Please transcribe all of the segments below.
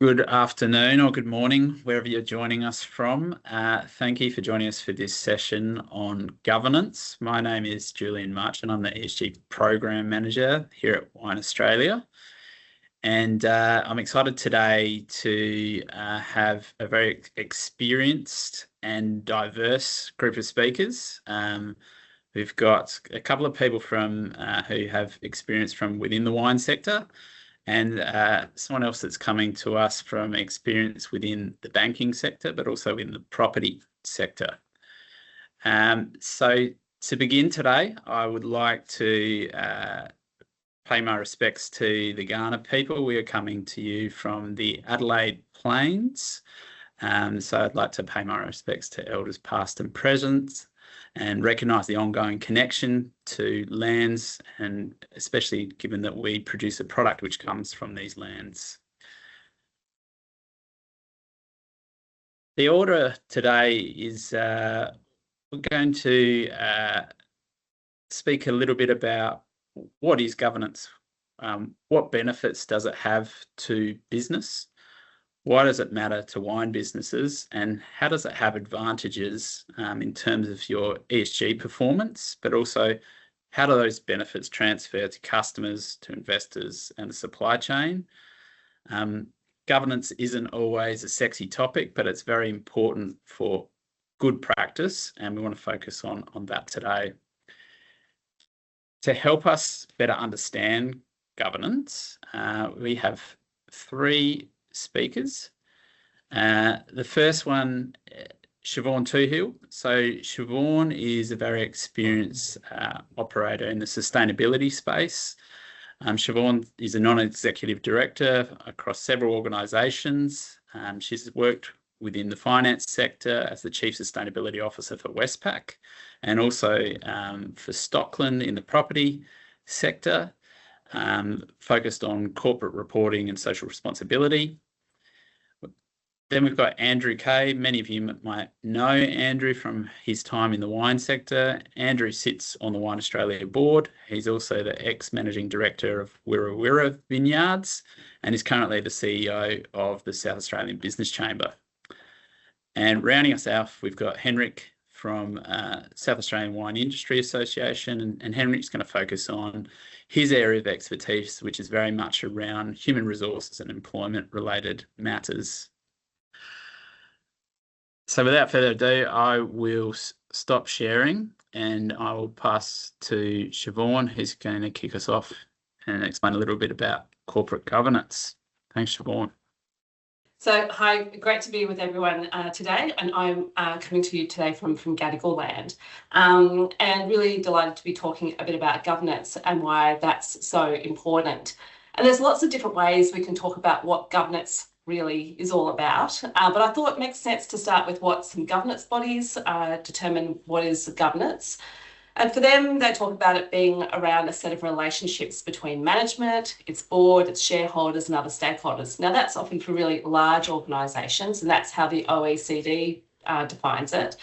Good afternoon or good morning, wherever you're joining us from. Thank you for joining us for this session on governance. My name is Julian March and I'm the ESG Program Manager here at Wine Australia. And I'm excited today to have a very experienced and diverse group of speakers. We've got a couple of people from who have experience from within the wine sector, and someone else that's coming to us from experience within the banking sector, but also in the property sector. So to begin today, I would like to pay my respects to the Kaurna people. We are coming to you from the Adelaide Plains. So I'd like to pay my respects to elders past and present, and recognise the ongoing connection to lands, and especially given that we produce a product which comes from these lands. The order today is we're going to speak a little bit about what is governance, what benefits does it have to business, why does it matter to wine businesses, and how does it have advantages in terms of your ESG performance, but also how do those benefits transfer to customers, to investors and the supply chain. Governance isn't always a sexy topic, but it's very important for good practice, and we want to focus on that today. To help us better understand governance, we have three speakers. The first one, Siobhan Toohill. So Siobhan is a very experienced operator in the sustainability space. Siobhan is a non-executive director across several organisations. She's worked within the finance sector as the Chief Sustainability Officer for Westpac, and also for Stockland in the property sector, focused on corporate reporting and social responsibility. Then we've got Andrew Kay. Many of you might know Andrew from his time in the wine sector. Andrew sits on the Wine Australia board. He's also the ex-managing director of Wirra Wirra Vineyards and is currently the CEO of the South Australian Business Chamber. And rounding us off, we've got Henrik from South Australian Wine Industry Association, and Henrik's going to focus on his area of expertise, which is very much around human resources and employment-related matters. So without further ado, I will stop sharing and I will pass to Siobhan, who's going to kick us off and explain a little bit about corporate governance. Thanks, Siobhan. So, hi, great to be with everyone today, and I'm coming to you today from Gadigal land, and really delighted to be talking a bit about governance and why that's so important. And there's lots of different ways we can talk about what governance really is all about, but I thought it makes sense to start with what some governance bodies determine what is governance. And for them, they talk about it being around a set of relationships between management, its board, its shareholders and other stakeholders. Now, that's often for really large organisations, and that's how the OECD defines it.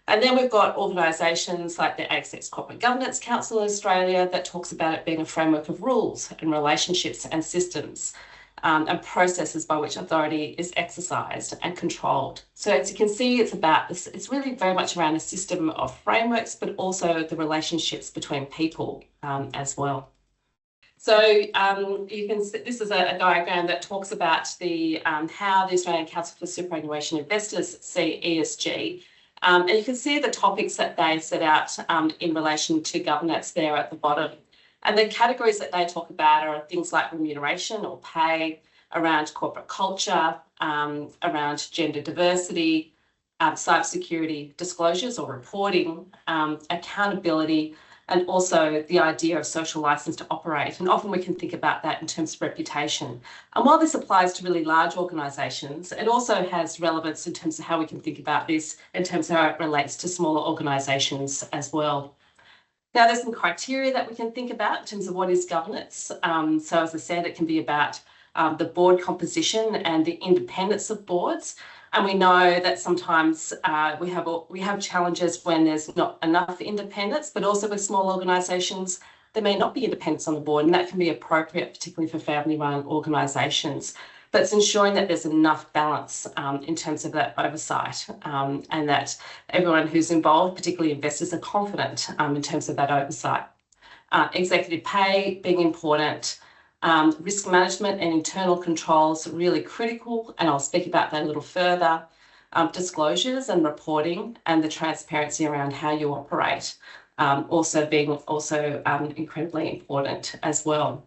And then we've got organisations like the ASX Corporate Governance Council in Australia that talks about it being a framework of rules and relationships and systems and processes by which authority is exercised and controlled. So as you can see, it's about this, it's really very much around a system of frameworks, but also the relationships between people as well. So you can see, this is a diagram that talks about the how the Australian Council for Superannuation Investors see ESG. And you can see the topics that they set out in relation to governance there at the bottom. And the categories that they talk about are things like remuneration or pay, around corporate culture, around gender diversity, cybersecurity disclosures or reporting, accountability, and also the idea of social licence to operate. And often we can think about that in terms of reputation. And while this applies to really large organisations, it also has relevance in terms of how we can think about this in terms of how it relates to smaller organisations as well. Now, there's some criteria that we can think about in terms of what is governance. So as I said, it can be about the board composition and the independence of boards. And we know that sometimes we have challenges when there's not enough independence, but also with small organisations, there may not be independence on the board, and that can be appropriate, particularly for family-run organisations. but it's ensuring that there's enough balance in terms of that oversight, and that everyone who's involved, particularly investors, are confident in terms of that oversight. Executive pay being important, risk management and internal controls really critical, and I'll speak about that a little further. Disclosures and reporting and the transparency around how you operate also being incredibly important as well.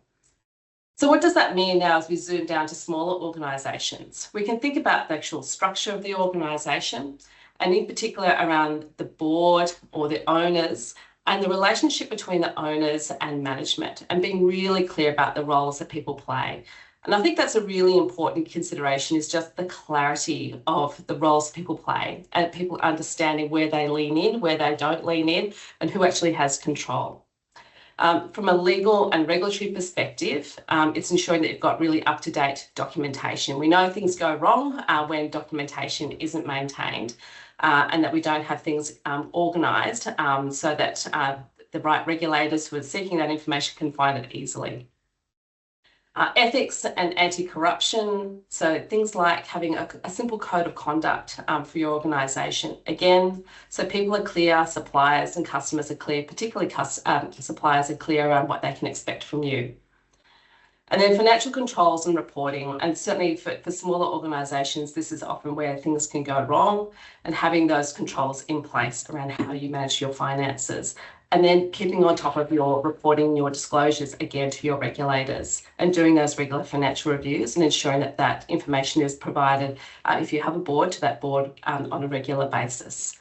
So what does that mean now as we zoom down to smaller organisations? We can think about the actual structure of the organisation, and in particular around the board or the owners and the relationship between the owners and management, and being really clear about the roles that people play. And I think that's a really important consideration, is just the clarity of the roles people play and people understanding where they lean in, where they don't lean in, and who actually has control. From a legal and regulatory perspective, it's ensuring that you've got really up-to-date documentation. We know things go wrong when documentation isn't maintained, and that we don't have things organised so that the right regulators who are seeking that information can find it easily. Ethics and anti-corruption, so things like having a simple code of conduct for your organisation. Again, so people are clear, suppliers and customers are clear, particularly suppliers are clear around what they can expect from you. And then financial controls and reporting, and certainly for smaller organisations, this is often where things can go wrong, and having those controls in place around how you manage your finances. And then keeping on top of your reporting, your disclosures, again, to your regulators, and doing those regular financial reviews and ensuring that that information is provided, if you have a board, to that board on a regular basis.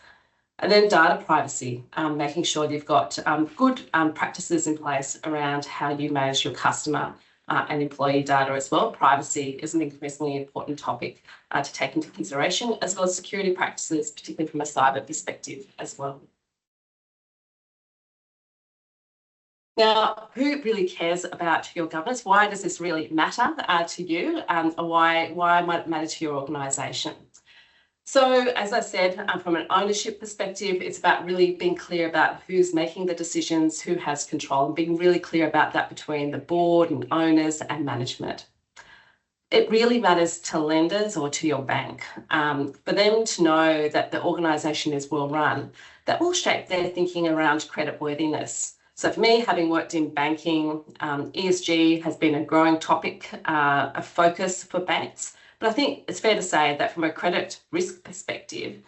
And then data privacy, making sure you've got good practices in place around how you manage your customer and employee data as well. Privacy is an increasingly important topic to take into consideration, as well as security practices, particularly from a cyber perspective as well. Now, who really cares about your governance? Why does this really matter to you, and why might it matter to your organisation? So, as I said, from an ownership perspective, it's about really being clear about who's making the decisions, who has control, and being really clear about that between the board and owners and management. It really matters to lenders or to your bank for them to know that the organisation is well run. That will shape their thinking around creditworthiness. So for me, having worked in banking, ESG has been a growing topic, a focus for banks. But I think it's fair to say that from a credit risk perspective,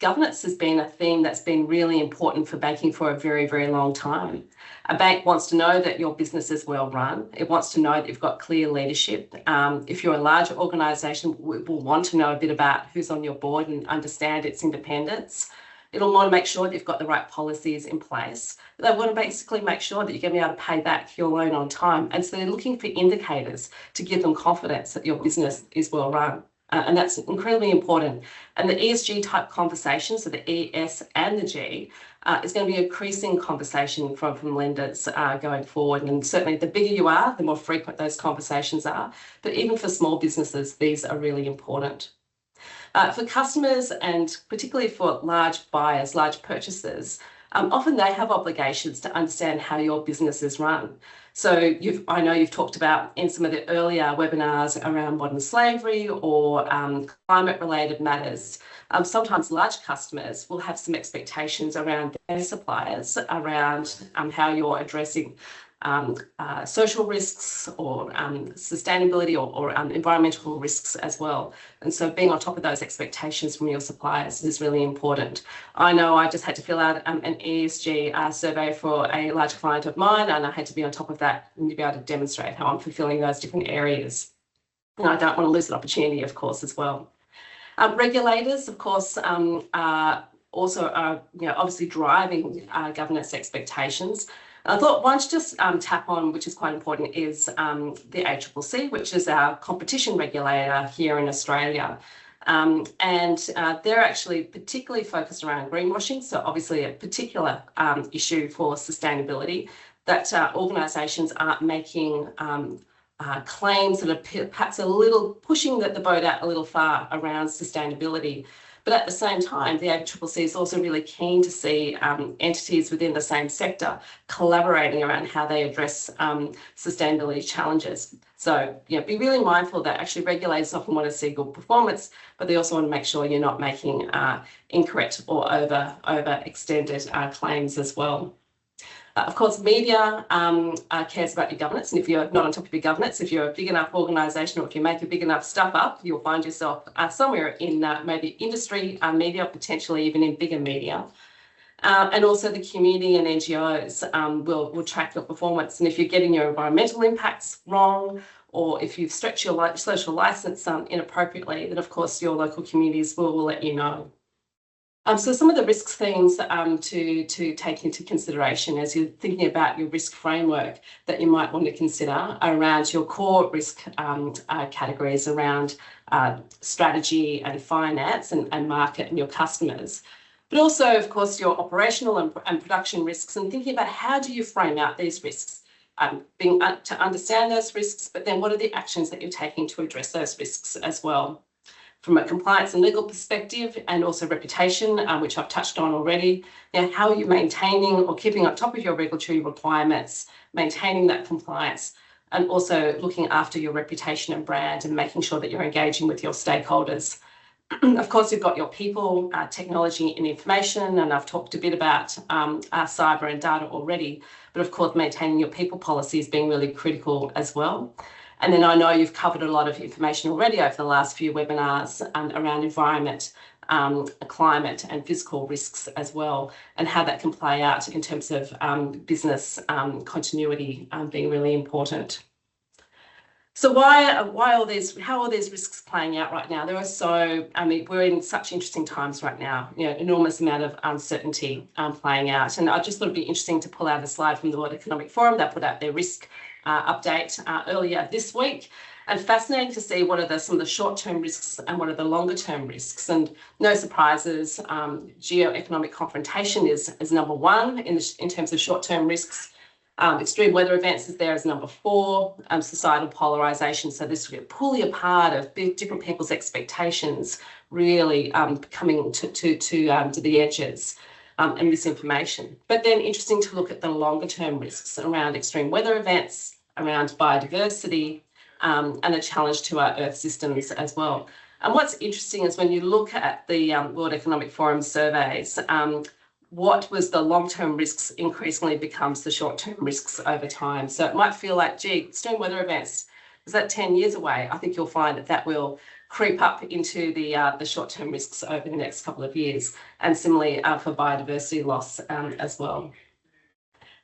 governance has been a theme that's been really important for banking for a very, very long time. A bank wants to know that your business is well run. It wants to know that you've got clear leadership. If you're a larger organisation, we will want to know a bit about who's on your board and understand its independence. It'll want to make sure that you've got the right policies in place. They want to basically make sure that you're going to be able to pay back your loan on time. And so they're looking for indicators to give them confidence that your business is well run. And that's incredibly important. And the ESG type conversation, so the ES and the G, is going to be an increasing conversation from lenders going forward. And certainly the bigger you are, the more frequent those conversations are. But even for small businesses, these are really important. For customers, and particularly for large buyers, large purchasers, often they have obligations to understand how your business is run. So I know you've talked about in some of the earlier webinars around modern slavery or climate-related matters. Sometimes large customers will have some expectations around their suppliers, around how you're addressing social risks or sustainability or environmental risks as well. And so being on top of those expectations from your suppliers is really important. I know I just had to fill out an ESG survey for a large client of mine, and I had to be on top of that and to be able to demonstrate how I'm fulfilling those different areas. And I don't want to lose an opportunity, of course, as well. Regulators, of course, also are obviously driving governance expectations. I thought one to just tap on, which is quite important, is the ACCC, which is our competition regulator here in Australia. And they're actually particularly focused around greenwashing, so obviously a particular issue for sustainability, that organisations aren't making claims that are perhaps a little pushing the boat out a little far around sustainability. But at the same time, the ACCC is also really keen to see entities within the same sector collaborating around how they address sustainability challenges. So, be really mindful that actually regulators often want to see good performance, but they also want to make sure you're not making incorrect or overextended claims as well. Of course, media cares about your governance, and if you're not on top of your governance, if you're a big enough organisation or if you make a big enough stuff up, you'll find yourself somewhere in maybe industry media, potentially even in bigger media. And also the community and NGOs will track your performance. And if you're getting your environmental impacts wrong, or if you've stretched your social licence inappropriately, then of course your local communities will let you know. So some of the risk themes to take into consideration as you're thinking about your risk framework that you might want to consider are around your core risk categories around strategy and finance and market and your customers. But also, of course, your operational and production risks, and thinking about how do you frame out these risks, to understand those risks, but then what are the actions that you're taking to address those risks as well. From a compliance and legal perspective, and also reputation, which I've touched on already. How are you maintaining or keeping on top of your regulatory requirements, maintaining that compliance, and also looking after your reputation and brand and making sure that you're engaging with your stakeholders. Of course, you've got your people, technology and information, and I've talked a bit about cyber and data already, but of course, maintaining your people policies being really critical as well. And then I know you've covered a lot of information already over the last few webinars around environment, climate and physical risks as well, and how that can play out in terms of business continuity being really important. So how are these risks playing out right now? We're in such interesting times right now, enormous amount of uncertainty playing out. And I just thought it'd be interesting to pull out a slide from the World Economic Forum. They put out their risk update earlier this week, and fascinating to see what are some of the short-term risks and what are the longer-term risks. And no surprises, geoeconomic confrontation is number one in terms of short-term risks. Extreme weather events is there as number 4. Societal polarisation, so this pulling apart of different people's expectations, really coming to the edges. And misinformation. But then interesting to look at the longer term risks around extreme weather events, around biodiversity, and a challenge to our earth systems as well. And what's interesting is when you look at the World Economic Forum surveys, what was the long-term risks increasingly becomes the short-term risks over time. So it might feel like, gee, extreme weather events, is that 10 years away? I think you'll find that will creep up into the short-term risks over the next couple of years, and similarly for biodiversity loss as well.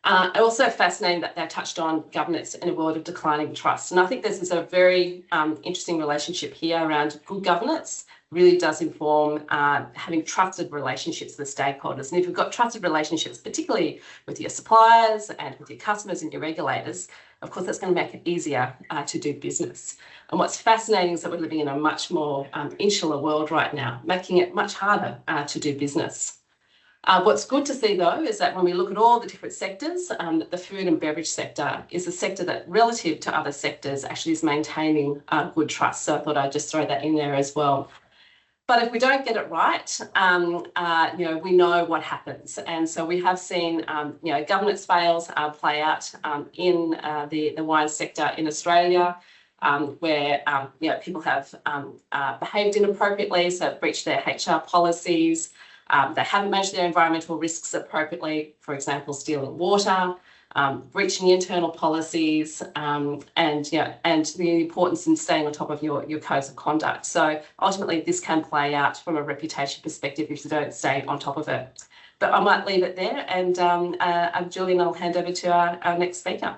Also fascinating that they touched on governance in a world of declining trust. And I think this is a very interesting relationship here around good governance really does inform having trusted relationships with stakeholders. And if you've got trusted relationships, particularly with your suppliers and with your customers and your regulators, of course, that's going to make it easier to do business. And what's fascinating is that we're living in a much more insular world right now, making it much harder to do business. What's good to see, though, is that when we look at all the different sectors, the food and beverage sector is a sector that, relative to other sectors, actually is maintaining good trust. So I thought I'd just throw that in there as well. But if we don't get it right, we know what happens. And so we have seen, governance fails play out in the wine sector in Australia, where people have behaved inappropriately, so breached their HR policies. They haven't managed their environmental risks appropriately, for example, stealing water, breaching internal policies, and the importance in staying on top of your codes of conduct. So ultimately, this can play out from a reputation perspective if you don't stay on top of it. But I might leave it there, and Julian, I'll hand over to our next speaker.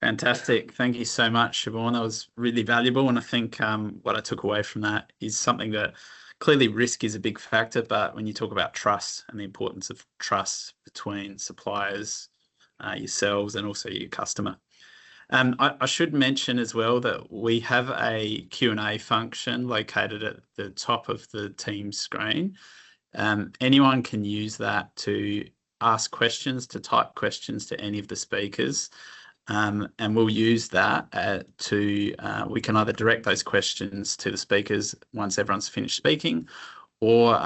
Fantastic. Thank you so much, Siobhan. That was really valuable. And I think what I took away from that is something that clearly risk is a big factor, but when you talk about trust and the importance of trust between suppliers, yourselves, and also your customer. I should mention as well that we have a Q&A function located at the top of the Teams screen. Anyone can use that to ask questions, to type questions to any of the speakers. and we'll use that we can either direct those questions to the speakers once everyone's finished speaking, or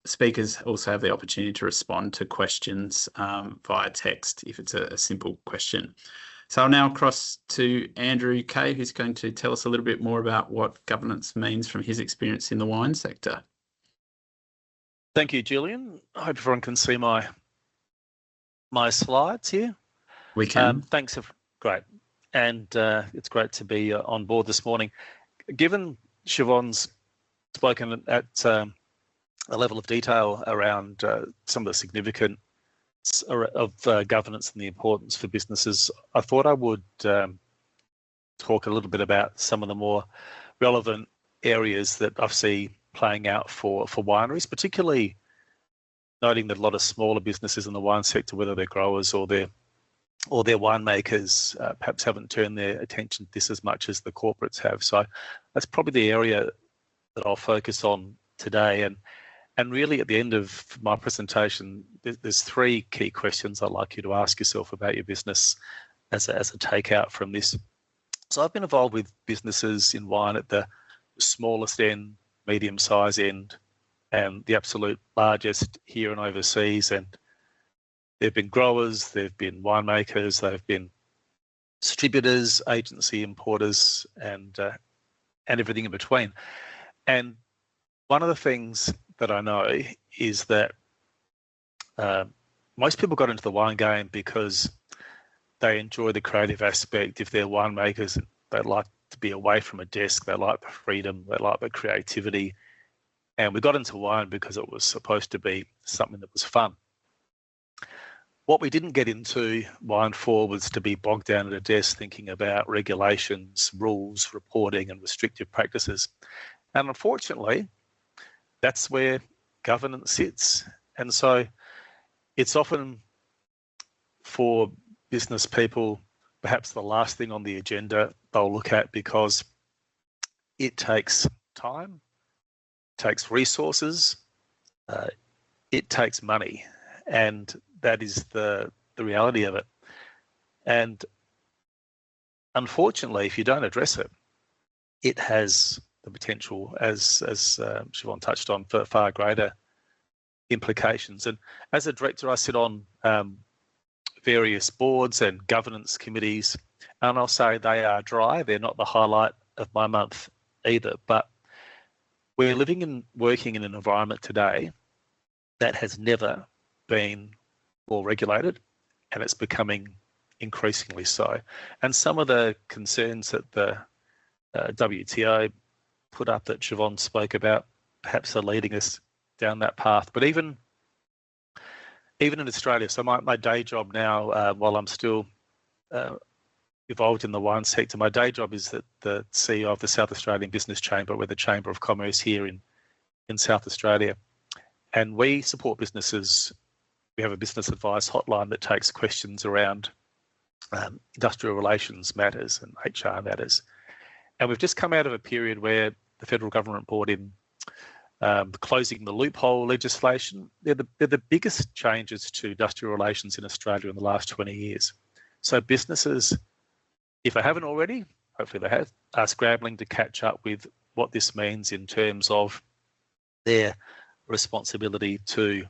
speakers also have the opportunity to respond to questions via text if it's a simple question. So I'll now cross to Andrew Kay, who's going to tell us a little bit more about what governance means from his experience in the wine sector. Thank you, Julian. I hope everyone can see my slides here. We can. Thanks. Great. And it's great to be on board this morning. Given Siobhan's spoken at a level of detail around some of the significance of governance and the importance for businesses, I thought I would talk a little bit about some of the more relevant areas that I see playing out for wineries, particularly noting that a lot of smaller businesses in the wine sector, whether they're growers or their winemakers, perhaps haven't turned their attention to this as much as the corporates have. So that's probably the area that I'll focus on today. And really at the end of my presentation, there's three key questions I'd like you to ask yourself about your business as a takeout from this. So I've been involved with businesses in wine at the smallest end, medium size end, and the absolute largest here and overseas. And there've been growers, there've been winemakers, there've been distributors, agency importers, and everything in between. And one of the things that I know is that most people got into the wine game because they enjoy the creative aspect. If they're winemakers, they like to be away from a desk, they like the freedom, they like the creativity. And we got into wine because it was supposed to be something that was fun. What we didn't get into wine for was to be bogged down at a desk thinking about regulations, rules, reporting, and restrictive practices. And unfortunately, that's where governance sits. And so it's often for business people, perhaps the last thing on the agenda they'll look at, because it takes time, it takes resources, it takes money, and that is the reality of it. And unfortunately, if you don't address it, it has the potential, as Siobhan touched on, for far greater implications. And as a director, I sit on various boards and governance committees, and I'll say they are dry. They're not the highlight of my month either, but we're living and working in an environment today that has never been more regulated, and it's becoming increasingly so. And some of the concerns that the WTO put up that Siobhan spoke about perhaps are leading us down that path. But even in Australia, so my day job now, while I'm still involved in the wine sector, my day job is the CEO of the South Australian Business Chamber. We're the Chamber of Commerce here in South Australia. And we support businesses. We have a business advice hotline that takes questions around industrial relations matters and HR matters. And we've just come out of a period where the federal government brought in closing the loophole legislation. They're the biggest changes to industrial relations in Australia in the last 20 years. So businesses, if they haven't already, hopefully they have, are scrambling to catch up with what this means in terms of their responsibility to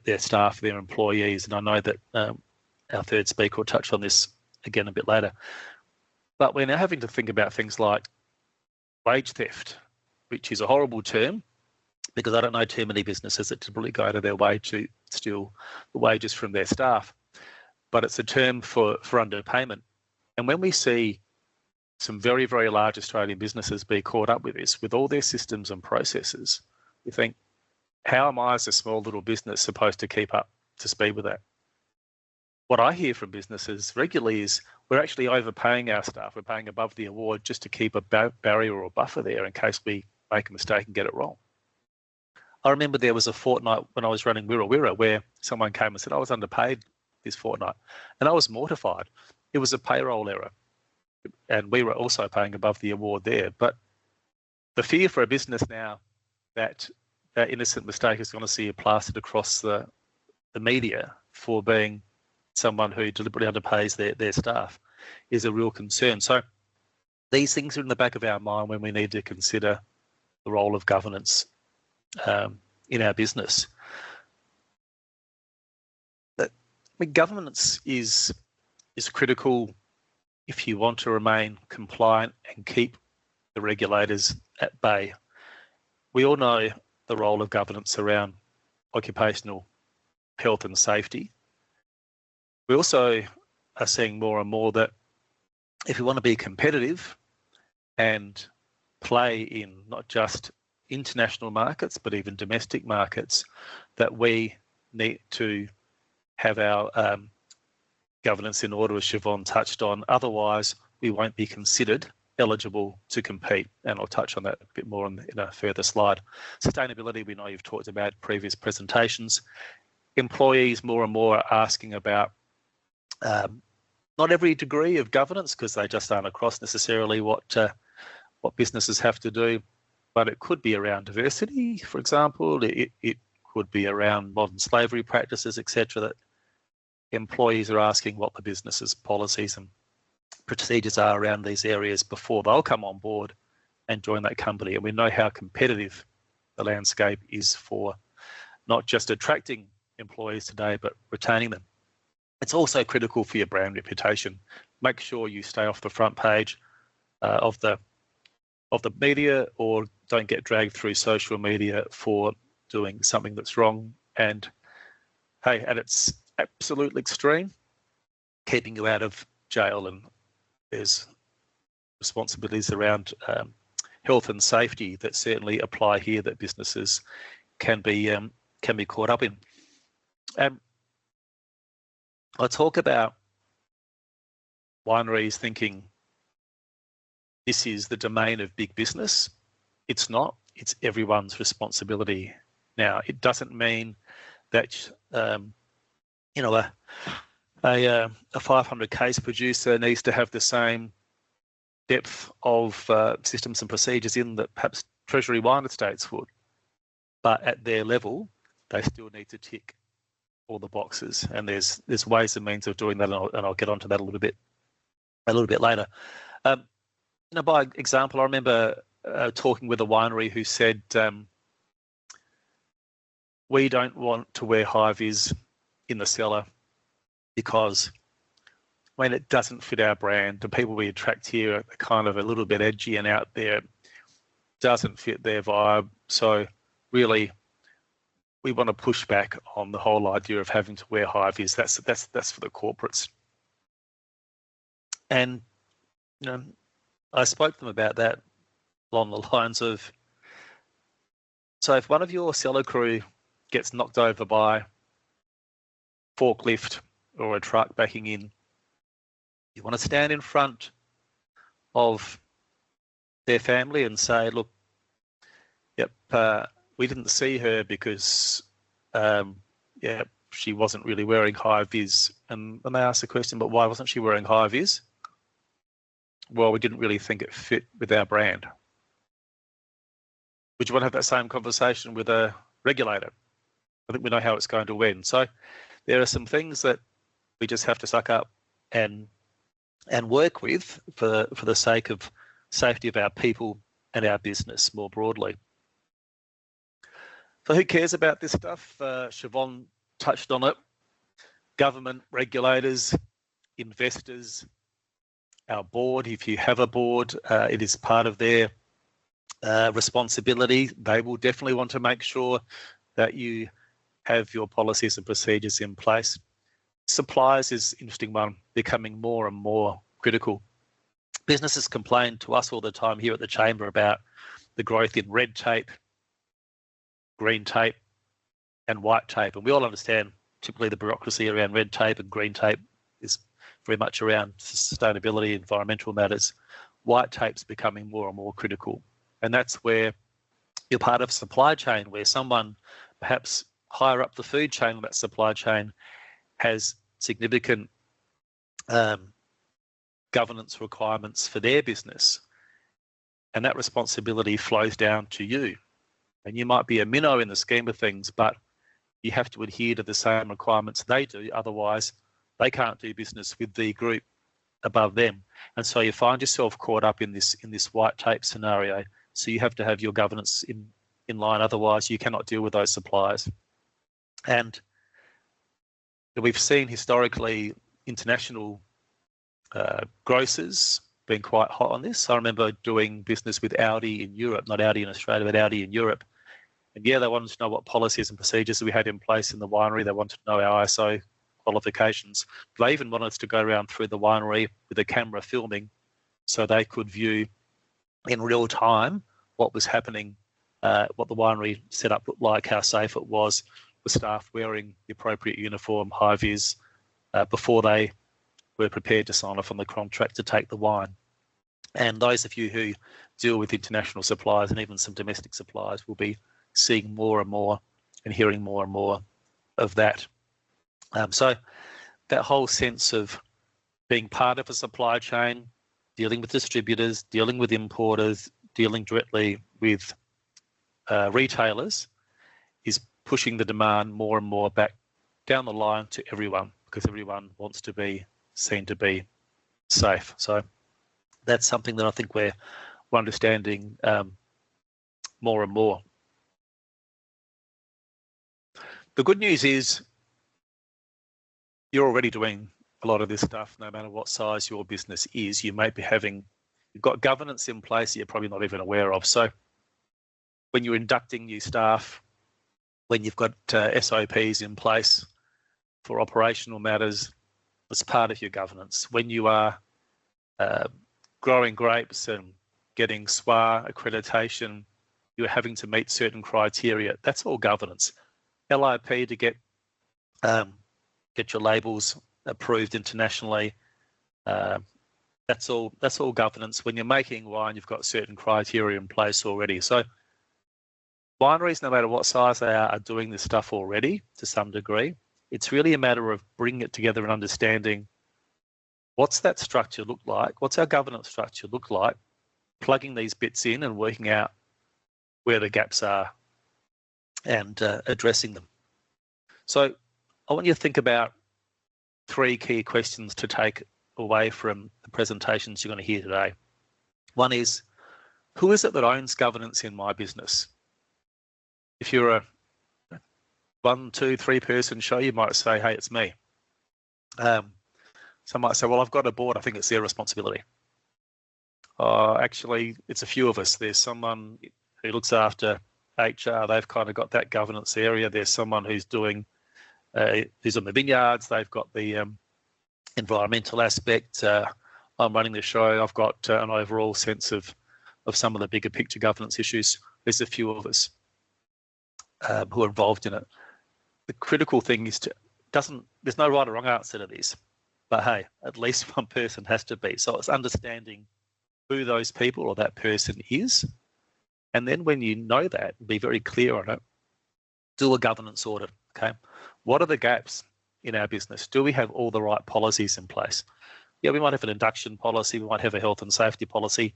their staff, their employees. And I know that our third speaker will touch on this again a bit later. But we're now having to think about things like wage theft, which is a horrible term because I don't know too many businesses that typically go to their way to steal the wages from their staff. But it's a term for underpayment. And when we see some very, very large Australian businesses be caught up with this, with all their systems and processes, we think, how am I as a small little business supposed to keep up to speed with that? What I hear from businesses regularly is we're actually overpaying our staff. We're paying above the award just to keep a barrier or a buffer there in case we make a mistake and get it wrong. I remember there was a fortnight when I was running Wirra Wirra where someone came and said I was underpaid this fortnight, and I was mortified. It was a payroll error, and we were also paying above the award there. But the fear for a business now that that innocent mistake is going to see it plastered across the media for being someone who deliberately underpays their staff is a real concern. So these things are in the back of our mind when we need to consider the role of governance in our business. But, governance is critical if you want to remain compliant and keep the regulators at bay. We all know the role of governance around occupational health and safety. We also are seeing more and more that if we want to be competitive and play in not just international markets, but even domestic markets, that we need to have our governance in order, as Siobhan touched on. Otherwise, we won't be considered eligible to compete. And I'll touch on that a bit more in a further slide. Sustainability, we know you've talked about previous presentations. Employees more and more are asking about not every degree of governance, because they just aren't across necessarily what businesses have to do, but it could be around diversity, for example. It could be around modern slavery practices, etc. That employees are asking what the business's policies and procedures are around these areas before they'll come on board and join that company. And we know how competitive the landscape is for not just attracting employees today, but retaining them. It's also critical for your brand reputation. Make sure you stay off the front page of the media, or don't get dragged through social media for doing something that's wrong. And hey, at its absolute extreme, keeping you out of jail. And there's responsibilities around health and safety that certainly apply here that businesses can be caught up in. I talk about wineries thinking this is the domain of big business. It's not. It's everyone's responsibility. Now, it doesn't mean that a 500 case producer needs to have the same depth of systems and procedures in that perhaps Treasury Wine Estates would, but at their level, they still need to tick all the boxes, and there's ways and means of doing that, and I'll get onto that a little bit later. By example, I remember talking with a winery who said, we don't want to wear high-vis in the cellar because it doesn't fit our brand. The people we attract here are kind of a little bit edgy and out there, doesn't fit their vibe. So really, we want to push back on the whole idea of having to wear high-vis. That's for the corporates. And I spoke to them about that along the lines of, so if one of your cellar crew gets knocked over by forklift or a truck backing in, you want to stand in front of their family and say, look, yep, we didn't see her because she wasn't really wearing high vis. And they asked the question, but why wasn't she wearing high vis? Well, we didn't really think it fit with our brand. Would you want to have that same conversation with a regulator? I think we know how it's going to end. So there are some things that we just have to suck up and work with for the sake of safety of our people and our business more broadly. So who cares about this stuff? Siobhan touched on it. Government, regulators, investors, our board. If you have a board, it is part of their responsibility. They will definitely want to make sure that you have your policies and procedures in place. Suppliers is an interesting one, becoming more and more critical. Businesses complain to us all the time here at the Chamber about the growth in red tape, green tape, and white tape. And we all understand typically the bureaucracy around red tape and green tape is very much around sustainability, environmental matters. White tape's becoming more and more critical. And that's where you're part of a supply chain where someone perhaps higher up the food chain, that supply chain, has significant governance requirements for their business. And that responsibility flows down to you. And you might be a minnow in the scheme of things, but you have to adhere to the same requirements they do. Otherwise, they can't do business with the group above them, and so you find yourself caught up in this white tape scenario. So you have to have your governance in line, otherwise you cannot deal with those suppliers. And we've seen historically international grocers being quite hot on this. I remember doing business with Audi in Europe, not Audi in Australia, but Audi in Europe. And yeah, they wanted to know what policies and procedures we had in place in the winery. They wanted to know our ISO qualifications. They even wanted us to go around through the winery with a camera filming so they could view in real time what was happening, what the winery setup looked like, how safe it was, with staff wearing the appropriate uniform, high vis, before they were prepared to sign off on the contract to take the wine. And those of you who deal with international suppliers and even some domestic suppliers will be seeing more and more and hearing more and more of that. So that whole sense of being part of a supply chain, dealing with distributors, dealing with importers, dealing directly with retailers is pushing the demand more and more back down the line to everyone, because everyone wants to be seen to be safe. So that's something that I think we're understanding more and more. The good news is you're already doing a lot of this stuff, no matter what size your business is. You may be you've got governance in place that you're probably not even aware of. So when you're inducting new staff, when you've got SOPs in place for operational matters, it's part of your governance. When you are growing grapes and getting SWA accreditation, you're having to meet certain criteria. That's all governance. LIP to get your labels approved internationally. That's all governance. When you're making wine, you've got certain criteria in place already. So wineries, no matter what size they are doing this stuff already to some degree. It's really a matter of bringing it together and understanding what's that structure look like, what's our governance structure look like, plugging these bits in and working out where the gaps are and addressing them. So I want you to think about 3 key questions to take away from the presentations you're going to hear today. One is, who is it that owns governance in my business? If you're a 1, 2, 3 person show, you might say, hey, it's me. Some might say, well, I've got a board, I think it's their responsibility. Actually, it's a few of us. There's someone who looks after HR, they've kind of got that governance area. There's someone who's doing, who's on the vineyards, they've got the environmental aspect. I'm running the show, I've got an overall sense of some of the bigger picture governance issues. There's a few of us who are involved in it. The critical thing is there's no right or wrong answer to this, but hey, at least one person has to be. So it's understanding who those people or that person is. And then when you know that, be very clear on it, do a governance audit, okay? What are the gaps in our business? Do we have all the right policies in place? Yeah, we might have an induction policy, we might have a health and safety policy,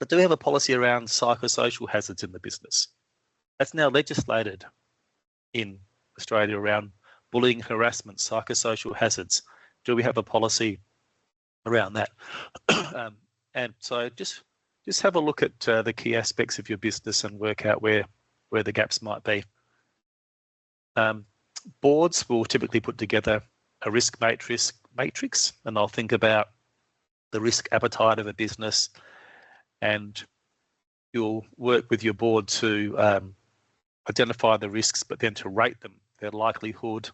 but do we have a policy around psychosocial hazards in the business? That's now legislated in Australia around bullying, harassment, psychosocial hazards. Do we have a policy around that? And so just have a look at the key aspects of your business and work out where the gaps might be. Boards will typically put together a risk matrix, and they'll think about the risk appetite of a business, and you'll work with your board to identify the risks, but then to rate them, their likelihood,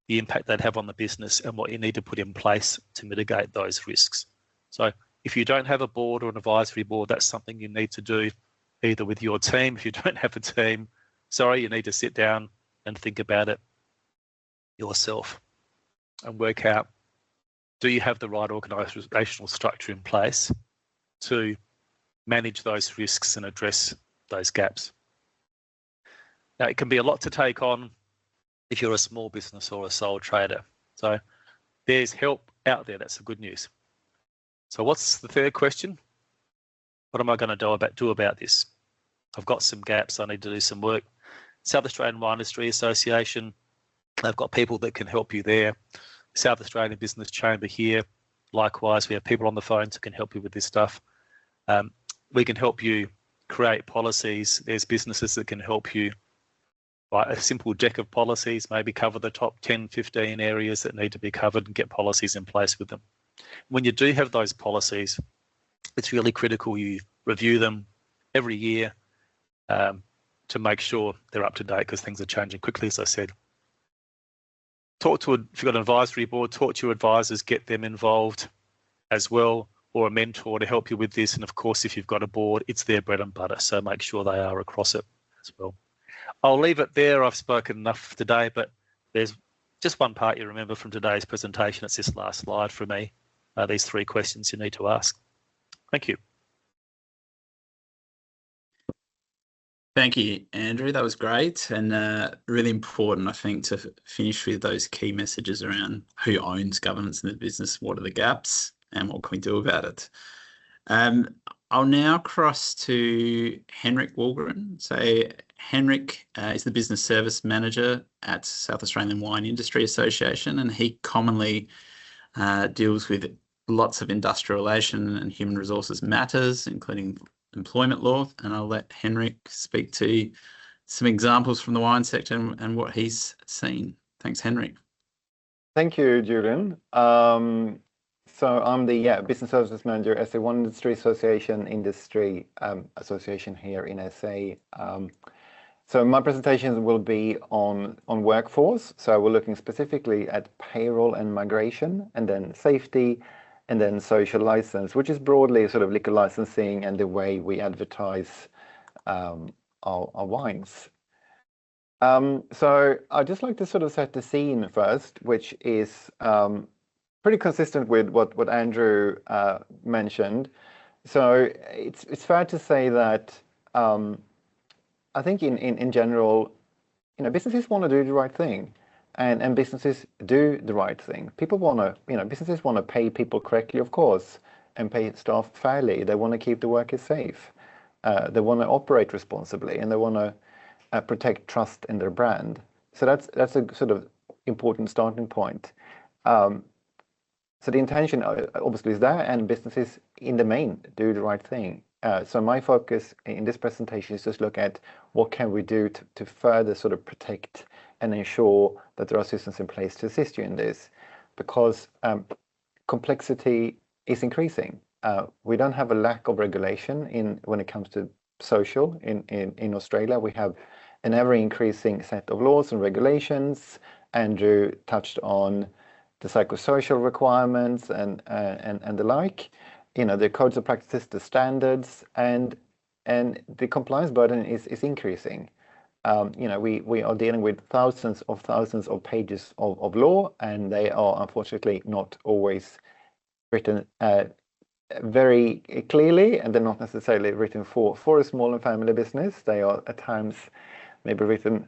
the impact they'd have on the business, and what you need to put in place to mitigate those risks. So if you don't have a board or an advisory board, that's something you need to do either with your team. If you don't have a team, sorry, you need to sit down and think about it yourself and work out, do you have the right organisational structure in place to manage those risks and address those gaps? Now, it can be a lot to take on if you're a small business or a sole trader. So there's help out there. That's the good news. So what's the third question? What am I going to do about this? I've got some gaps. I need to do some work. South Australian Wine Industry Association, they've got people that can help you there. South Australian Business Chamber here. Likewise, we have people on the phones who can help you with this stuff. We can help you create policies. There's businesses that can help you write a simple deck of policies, maybe cover the top 10, 15 areas that need to be covered and get policies in place with them. When you do have those policies, it's really critical you review them every year to make sure they're up to date, because things are changing quickly, as I said. If you've got an advisory board, talk to your advisors, get them involved as well, or a mentor to help you with this. And of course, if you've got a board, it's their bread and butter, so make sure they are across it as well. I'll leave it there. I've spoken enough today, but there's just one part you remember from today's presentation. It's this last slide for me. These 3 questions you need to ask. Thank you. Thank you, Andrew. That was great and really important, I think, to finish with those key messages around who owns governance in the business, what are the gaps, and what can we do about it. I'll now cross to Henrik Walgren. So Henrik is the Business Service Manager at South Australian Wine Industry Association, and he commonly deals with lots of industrial relation and human resources matters, including employment law, and I'll let Henrik speak to some examples from the wine sector and what he's seen. Thanks, Henrik. Thank you, Julian. So I'm the Business Services Manager at the Wine Industry Association Association here in SA. So my presentations will be on workforce. So we're looking specifically at payroll and migration, and then safety, and then social license, which is broadly sort of liquor licensing and the way we advertise our wines. So I'd just like to sort of set the scene first, which is pretty consistent with what Andrew mentioned. So it's fair to say that I think in general, businesses want to do the right thing. And businesses do the right thing. People want to, businesses want to pay people correctly, of course, and pay staff fairly. They want to keep the workers safe. They want to operate responsibly, and they want to protect trust in their brand. So that's a sort of important starting point. So the intention obviously is there, and businesses in the main do the right thing. So my focus in this presentation is just look at what can we do to further sort of protect and ensure that there are systems in place to assist you in this, because complexity is increasing. We don't have a lack of regulation when it comes to social in Australia. We have an ever-increasing set of laws and regulations. Andrew touched on the psychosocial requirements and the like. The codes of practices, the standards, and the compliance burden is increasing. We are dealing with thousands of pages of law, and they are unfortunately not always written very clearly, and they're not necessarily written for a small and family business. They are at times maybe written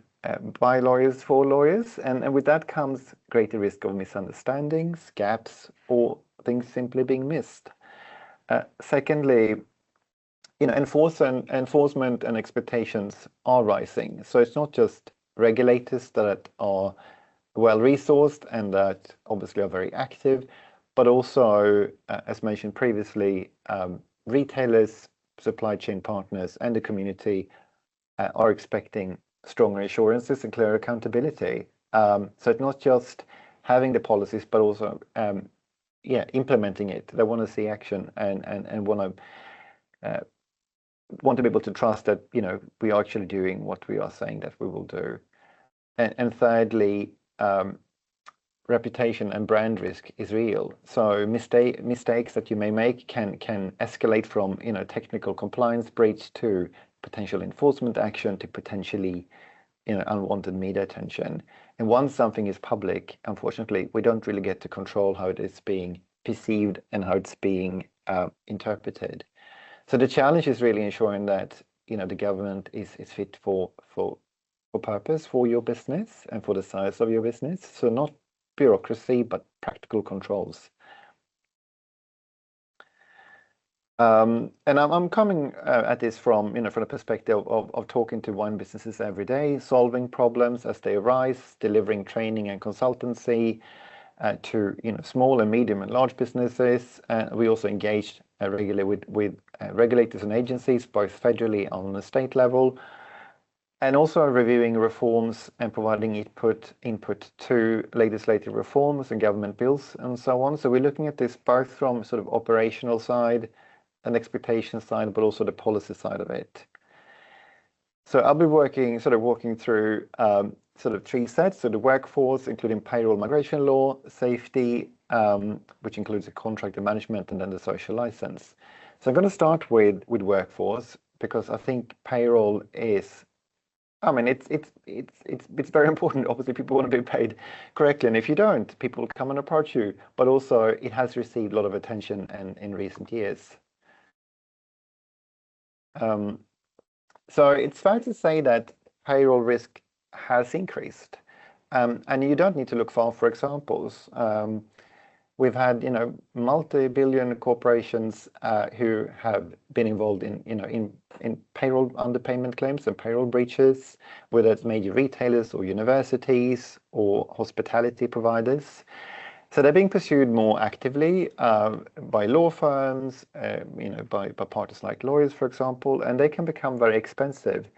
by lawyers for lawyers, and with that comes greater risk of misunderstandings, gaps, or things simply being missed. Secondly, enforcement and expectations are rising. So it's not just regulators that are well-resourced and that obviously are very active, but also, as mentioned previously, retailers, supply chain partners, and the community are expecting stronger assurances and clear accountability. So it's not just having the policies, but also implementing it. They want to see action and want to be able to trust that we are actually doing what we are saying that we will do. And thirdly, reputation and brand risk is real. So mistakes that you may make can escalate from technical compliance breach to potential enforcement action to potentially unwanted media attention. And once something is public, unfortunately, we don't really get to control how it is being perceived and how it's being interpreted. So the challenge is really ensuring that the government is fit for purpose for your business and for the size of your business. So not bureaucracy, but practical controls. And I'm coming at this from the perspective of talking to wine businesses every day, solving problems as they arise, delivering training and consultancy, to small and medium and large businesses. We also engaged regularly with regulators and agencies, both federally and on the state level, and also reviewing reforms and providing input to legislative reforms and government bills and so on. So we're looking at this both from sort of operational side and expectation side, but also the policy side of it. So I'll be walking through sort of three sets. So the workforce, including payroll, migration law, safety, which includes the contract and management, and then the social license. So I'm going to start with workforce, because I think payroll is, I mean, it's very important. Obviously, people want to be paid correctly, and if you don't, people will come and approach you. But also, it has received a lot of attention in recent years. So it's fair to say that payroll risk has increased, and you don't need to look far for examples. We've had, multi-billion corporations who have been involved in payroll underpayment claims and payroll breaches, whether it's major retailers or universities or hospitality providers. So they're being pursued more actively by law firms, by parties like lawyers, for example, and they can become very expensive.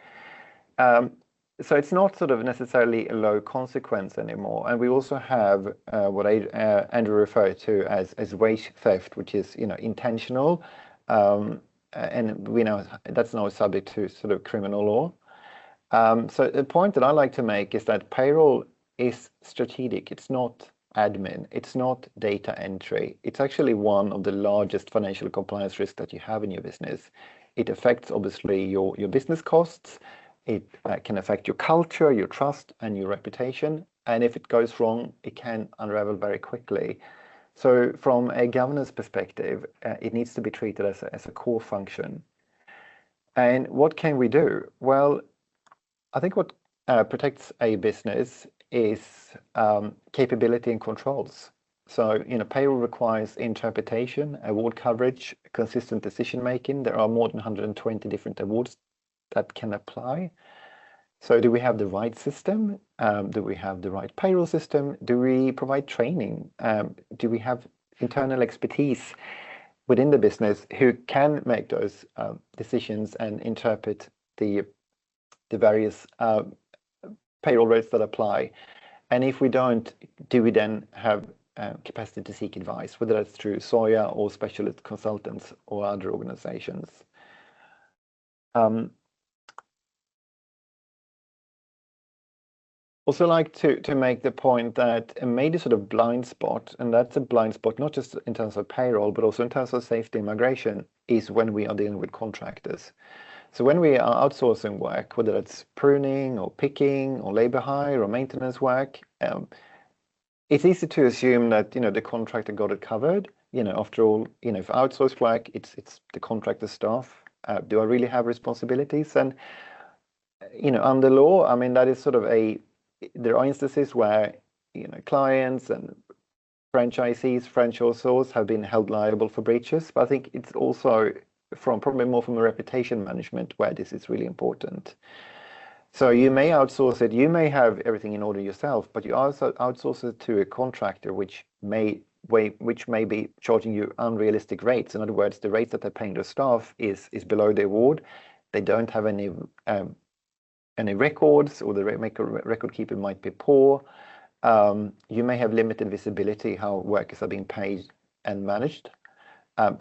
So it's not sort of necessarily a low consequence anymore. And we also have what Andrew referred to as wage theft, which is intentional, and we know that's now subject to sort of criminal law. So the point that I like to make is that payroll is strategic. It's not admin. It's not data entry. It's actually one of the largest financial compliance risks that you have in your business. It affects obviously your business costs. It can affect your culture, your trust, and your reputation. And if it goes wrong, it can unravel very quickly. So from a governance perspective, it needs to be treated as a core function. And what can we do? Well, I think what protects a business is capability and controls. So, payroll requires interpretation, award coverage, consistent decision making. There are more than 120 different awards that can apply. So do we have the right system? Do we have the right payroll system? Do we provide training? Do we have internal expertise within the business who can make those decisions and interpret the various payroll rates that apply? And if we don't, do we then have capacity to seek advice, whether that's through SOIA or specialist consultants or other organizations? Also like to make the point that a major sort of blind spot, and that's a blind spot not just in terms of payroll, but also in terms of safety and migration, is when we are dealing with contractors. So when we are outsourcing work, whether it's pruning or picking or labor hire or maintenance work, it's easy to assume that the contractor got it covered. After all, for outsourced work, it's the contractor staff. Do I really have responsibilities? And under law, I mean, that is sort of there are instances where clients and franchisees, franchisors have been held liable for breaches, but I think it's also probably more from a reputation management where this is really important. So you may outsource it, you may have everything in order yourself, but you also outsource it to a contractor which may be charging you unrealistic rates. In other words, the rates that they're paying their staff is below the award. They don't have any records, or the record keeper might be poor. You may have limited visibility how workers are being paid and managed.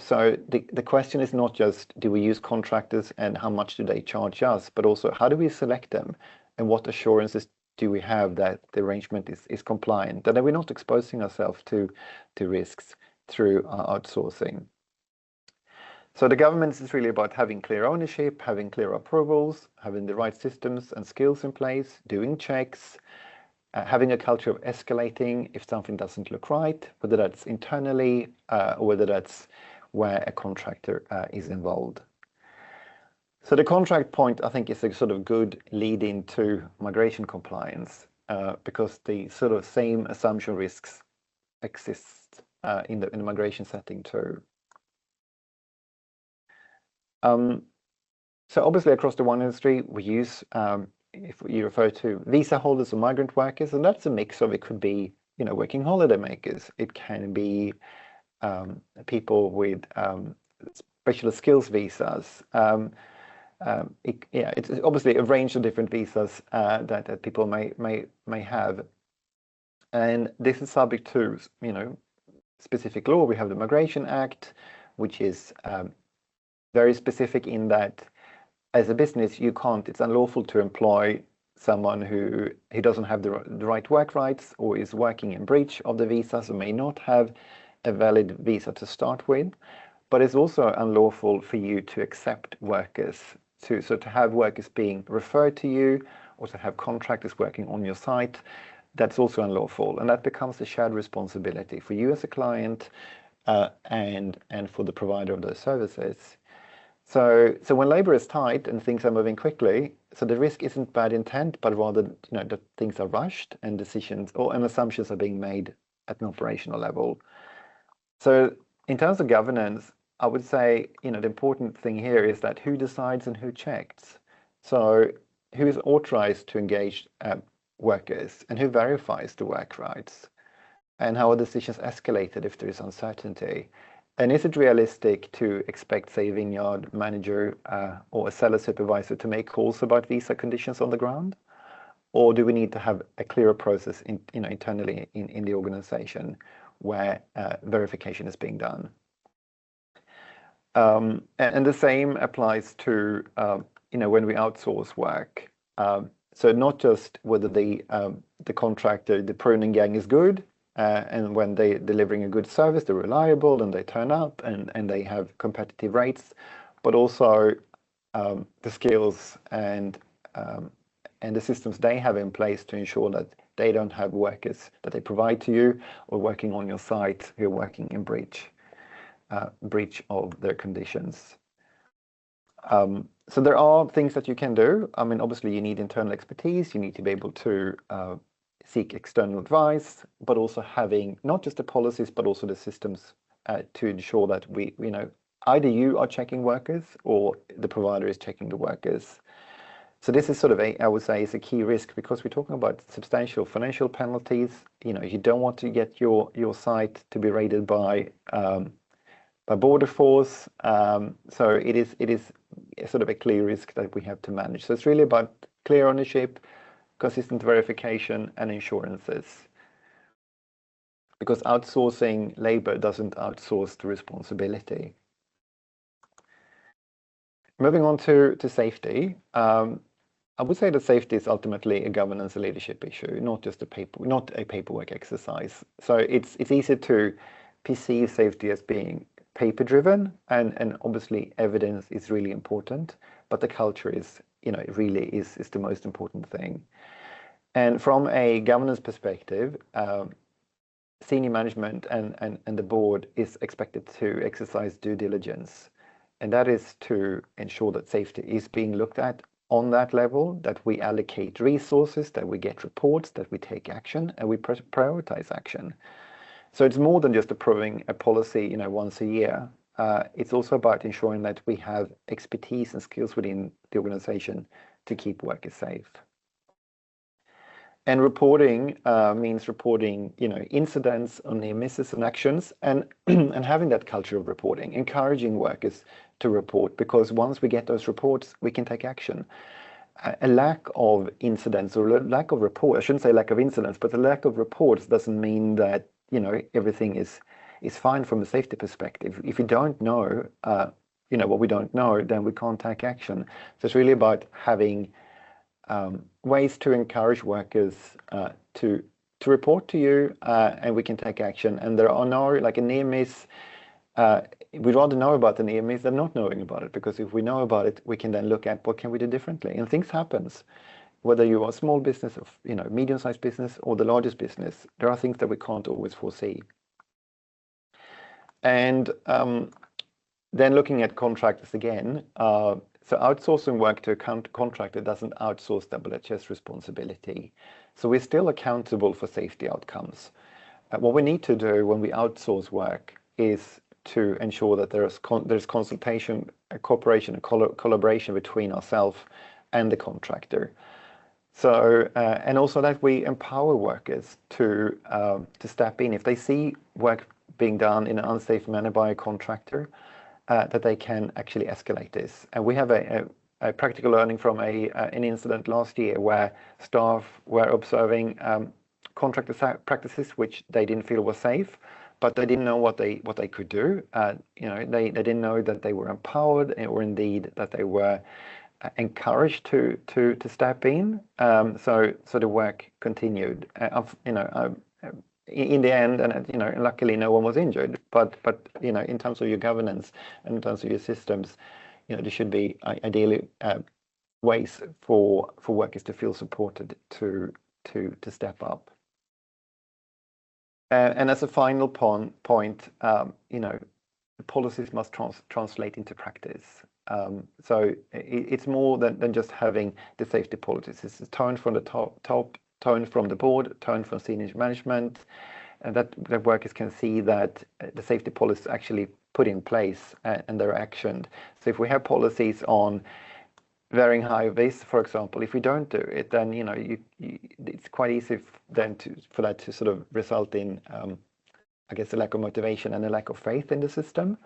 So the question is not just do we use contractors and how much do they charge us, but also how do we select them and what assurances do we have that the arrangement is compliant, and that we're not exposing ourselves to risks through outsourcing. So the government is really about having clear ownership, having clear approvals, having the right systems and skills in place, doing checks, having a culture of escalating if something doesn't look right, whether that's internally or whether that's where a contractor is involved. So the contract point, I think, is a sort of good lead into migration compliance because the sort of same assumption risks exist in the migration setting too. So obviously across the wine industry, we use, if you refer to visa holders or migrant workers, and that's a mix of, it could be working holiday makers. It can be people with special skills visas. It's obviously a range of different visas that people may have, and this is subject to specific law. We have the Migration Act, which is very specific in that as a business it's unlawful to employ someone who doesn't have the right work rights or is working in breach of the visa, so may not have a valid visa to start with. But it's also unlawful for you to accept workers, to have workers being referred to you, or to have contractors working on your site. That's also unlawful, and that becomes a shared responsibility for you as a client and for the provider of those services. So when labour is tight and things are moving quickly, so the risk isn't bad intent, but rather that things are rushed and decisions and assumptions are being made at an operational level. So in terms of governance, I would say the important thing here is that who decides and who checks. So who is authorized to engage workers and who verifies the work rights, and how are decisions escalated if there is uncertainty. And is it realistic to expect, say, a vineyard manager or a seller supervisor to make calls about visa conditions on the ground? Or do we need to have a clearer process internally in the organization where verification is being done? And the same applies to when we outsource work. So not just whether the contractor, the pruning gang is good, and when they're delivering a good service, they're reliable and they turn up and they have competitive rates, but also the skills and the systems they have in place to ensure that they don't have workers that they provide to you or working on your site who are working in breach of their conditions. So there are things that you can do. I mean, obviously you need internal expertise. You need to be able to seek external advice, but also having not just the policies, but also the systems to ensure that we either you are checking workers or the provider is checking the workers. So this is sort of I would say is a key risk, because we're talking about substantial financial penalties. You don't want to get your site to be raided by border force. So it is sort of a clear risk that we have to manage. So it's really about clear ownership, consistent verification, and insurances. Because outsourcing labor doesn't outsource the responsibility. Moving on to safety. I would say that safety is ultimately a governance and leadership issue, not just a paperwork exercise. So it's easy to perceive safety as being paper-driven, and obviously evidence is really important, but the culture is, really is the most important thing. And from a governance perspective, senior management and the board is expected to exercise due diligence, and that is to ensure that safety is being looked at on that level, that we allocate resources, that we get reports, that we take action, and we prioritize action. So it's more than just approving a policy, once a year. It's also about ensuring that we have expertise and skills within the organization to keep workers safe. And reporting means reporting, incidents on near misses and actions, and and having that culture of reporting, encouraging workers to report, because once we get those reports, we can take action. A lack of incidents or a lack of report, I shouldn't say lack of incidents, but a lack of reports doesn't mean that everything is fine from a safety perspective. If you don't know, what we don't know, then we can't take action. So it's really about having ways to encourage workers to report to you, and we can take action. And there are no, like a near miss, we'd rather know about the near miss than not knowing about it, because if we know about it, we can then look at what can we do differently. And things happens. Whether you are a small business, or medium-sized business, or the largest business, there are things that we can't always foresee. And then looking at contractors again, so outsourcing work to a contractor doesn't outsource WHS responsibility. So we're still accountable for safety outcomes. What we need to do when we outsource work is to ensure that there's consultation, cooperation, and collaboration between ourselves and the contractor. So, and also that we empower workers to step in if they see work being done in an unsafe manner by a contractor, that they can actually escalate this. And we have a practical learning from an incident last year where staff were observing contractor practices which they didn't feel were safe, but they didn't know what they could do. They didn't know that they were empowered, or indeed that they were encouraged to step in. So the work continued. In the end, and luckily no one was injured. But in terms of your governance and in terms of your systems, there should be ideally ways for workers to feel supported to step up. And as a final point, the policies must translate into practice. So it's more than just having the safety policies. It's a tone from the top, tone from the board, tone from senior management, and that workers can see that the safety policies actually put in place and they're actioned. So if we have policies on varying high vis, for example, if we don't do it, then it's quite easy then for that to sort of result in, I guess, a lack of motivation and a lack of faith in the system.